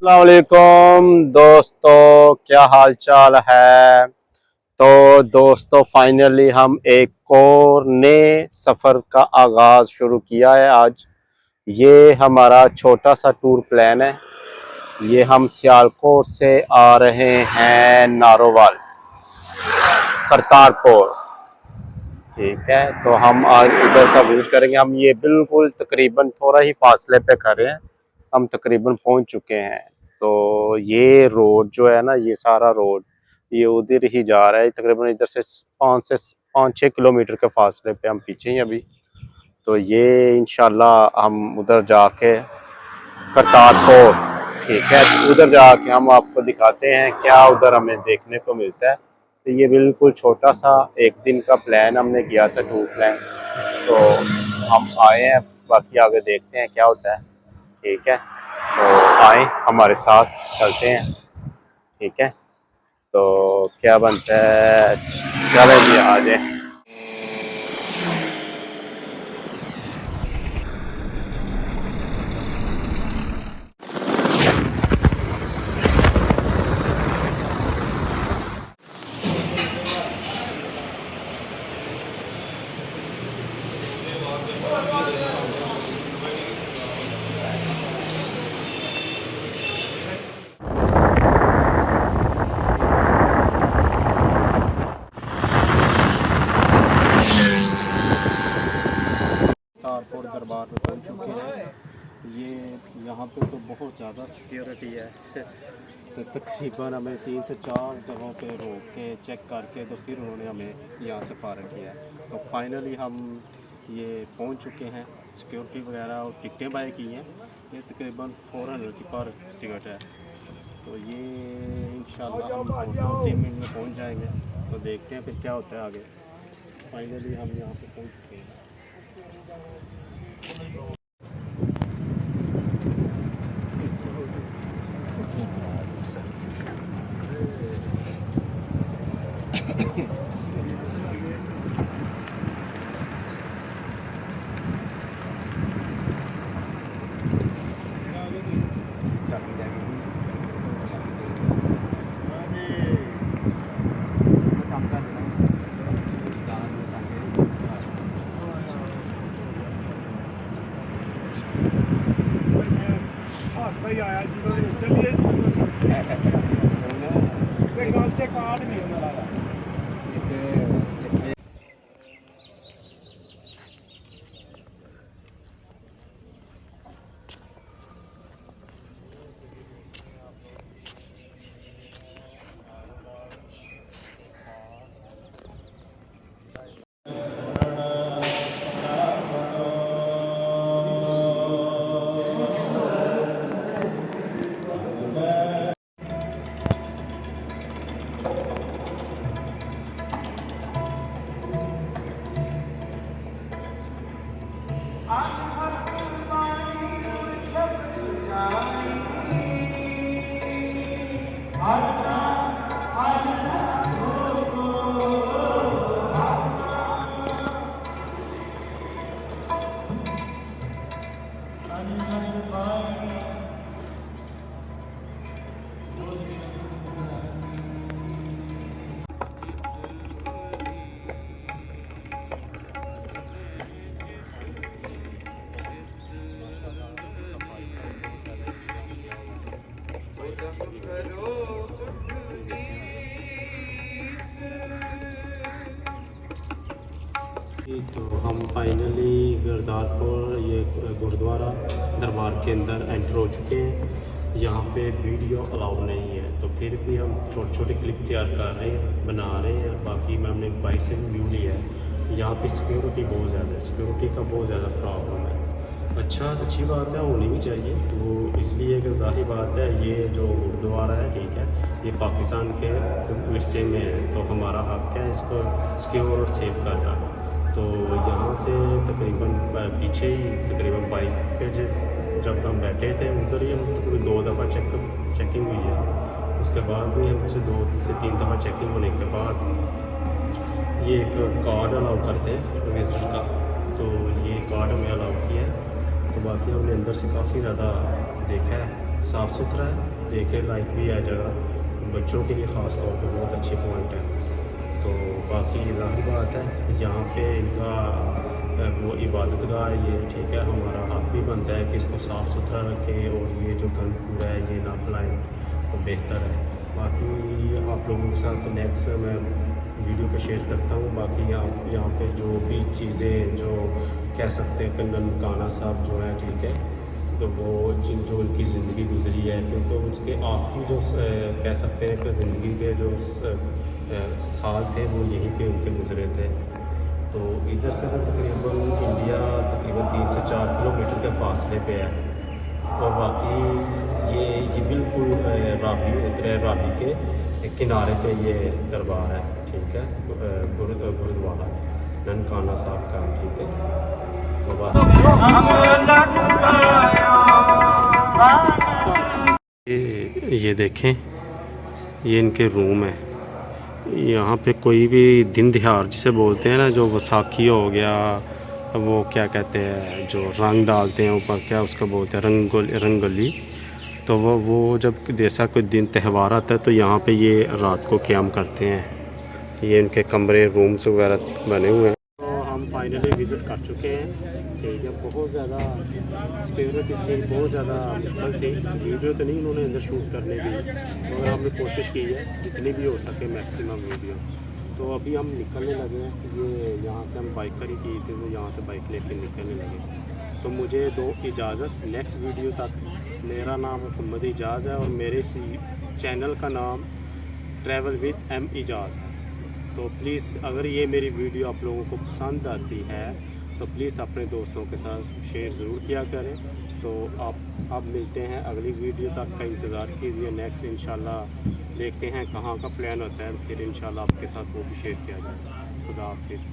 अस्सलामुअलैकुम दोस्तों, क्या हाल चाल है। तो दोस्तों फाइनली हम एक और नए सफ़र का आगाज़ शुरू किया है। आज ये हमारा छोटा सा टूर प्लान है। ये हम सियालकोट से आ रहे हैं नारोवाल करतारपुर। ठीक है, तो हम आज उधर का विजिट करेंगे। हम ये बिल्कुल तकरीबन थोड़ा ही फासले पे खड़े हैं, हम तकरीबन पहुंच चुके हैं। तो ये रोड जो है ना, ये सारा रोड ये उधर ही जा रहा है। तकरीबन इधर से 5 से 6 किलोमीटर के फासले पे हम पीछे ही अभी। तो ये इंशाल्लाह हम उधर जाके करतारपुर, ठीक है, उधर जाके हम आपको दिखाते हैं क्या उधर हमें देखने को मिलता है। तो ये बिल्कुल छोटा सा एक दिन का प्लान हमने किया था, टूर प्लान। तो हम आए हैं, बाकी आगे देखते हैं क्या होता है। ठीक है, तो आए हमारे साथ चलते हैं। ठीक है, तो क्या बनता है, चले जी आ जाए। करतारपुर दरबार पे पहुंच चुके हैं। ये यहाँ पे तो बहुत ज़्यादा सिक्योरिटी है। तो तकरीबन हमें 3 से 4 जगहों पे रोक के चेक करके तो फिर उन्होंने हमें यहाँ से फारग किया है। तो फाइनली हम ये पहुँच चुके हैं। सिक्योरिटी वगैरह और टिकटें बाय की हैं। ये तकरीबन 400 की पर टिकट है। तो ये इंशाल्लाह हम 2-3 मिनट में पहुँच जाएंगे। तो देखते हैं फिर क्या होता है आगे। फाइनली हम यहाँ पे पहुँच चुके हैं। तो हम फाइनली गुरदासपुर ये गुरुद्वारा दरबार के अंदर एंटर हो चुके हैं। यहाँ पे वीडियो अलाउ नहीं है, तो फिर भी हम छोटे छोटे क्लिप तैयार कर रहे हैं, बना रहे हैं। बाकी मैं हमने बाइक से व्यू लिया है। यहाँ पे सिक्योरिटी बहुत ज़्यादा है, सिक्योरिटी का बहुत ज़्यादा प्रॉब्लम है। अच्छी बात है, होनी भी चाहिए। तो इसलिए कि ज़ाहिर बात है, ये जो गुरुद्वारा है, ठीक है, ये पाकिस्तान के विरसे में है, तो हमारा हक है इसको सिक्योर और सेफ करना। तो यहाँ से तकरीबन पीछे ही तकरीबन बाइक पे जब हम बैठे थे उधर ही हम तकरीबन 2 दफ़ा चेकिंग हुई है। उसके बाद भी हमसे 2 से 3 दफ़ा चेकिंग होने के बाद ये एक कार्ड अलाउ करते हैं विजिटर का, तो ये कार्ड हमें अलाउ किया है। तो बाकी हमने अंदर से काफ़ी ज़्यादा देखा है, साफ़ सुथरा है। देखने लायक भी है जगह, बच्चों के लिए ख़ास तौर पे बहुत अच्छी पॉइंट है। तो बाकी ज़ाहिर बात है यहाँ पे इनका वो इबादत गाह है ये, ठीक है। हमारा हक भी बनता है कि इसको साफ़ सुथरा रखें और ये जो गंद कूड़ा है ये ना फैलाएँ तो बेहतर है। बाकी आप लोगों के साथ नेक्स्ट मैं वीडियो पे शेयर करता हूँ। बाकी यहाँ पे जो भी चीज़ें जो कह सकते हैं कि ननकाना साहब जो है, ठीक है, तो वो जो उनकी ज़िंदगी गुजरी है, क्योंकि उसके आखिरी जो कह सकते हैं कि ज़िंदगी के जो साल थे वो यहीं पे उनके गुजरे थे। तो इधर से तो तकरीबन इंडिया तकरीबन 3 से 4 किलोमीटर के फासले पे है। और बाकी ये बिल्कुल रावी के किनारे पे ये दरबार है, ठीक है, गुरुद्वारा ननकाना साहब का, ठीक है। तो ये देखें, ये इनके रूम है। यहाँ पे कोई भी दिन तिहार जिसे बोलते हैं ना, जो वैसाखी हो गया, वो क्या कहते हैं जो रंग डालते हैं ऊपर, क्या उसको बोलते हैं, रंगोली। तो वो जब जैसा कोई दिन त्यौहार आता है तो यहाँ पे ये रात को क़याम करते हैं। ये इनके कमरे रूम्स वगैरह बने हुए हैं। तो हम फाइनली विज़िट कर चुके हैं, ठीक है। बहुत ज़्यादा सिक्योरिटी थी, बहुत ज़्यादा मुश्किल थी। वीडियो तो नहीं उन्होंने अंदर शूट करने की, मगर हमने कोशिश की है जितनी भी हो सके मैक्सिमम वीडियो। तो अभी हम निकलने लगे हैं। ये यहाँ से हम बाइक खड़ी की थी, तो यहाँ से बाइक लेके निकलने लगे। तो मुझे दो इजाज़त नेक्स्ट वीडियो तक। मेरा नाम मोहम्मद इजाज़ है और मेरे चैनल का नाम ट्रैवल विद एम इजाज़ है। तो प्लीज़ अगर ये मेरी वीडियो आप लोगों को पसंद आती है तो प्लीज़ अपने दोस्तों के साथ शेयर ज़रूर किया करें। तो आप मिलते हैं अगली वीडियो तक का इंतज़ार कीजिए। नेक्स्ट इंशाल्लाह देखते हैं कहाँ का प्लान होता है, फिर इंशाल्लाह आपके साथ वो भी शेयर किया जाए। खुदा हाफिज़।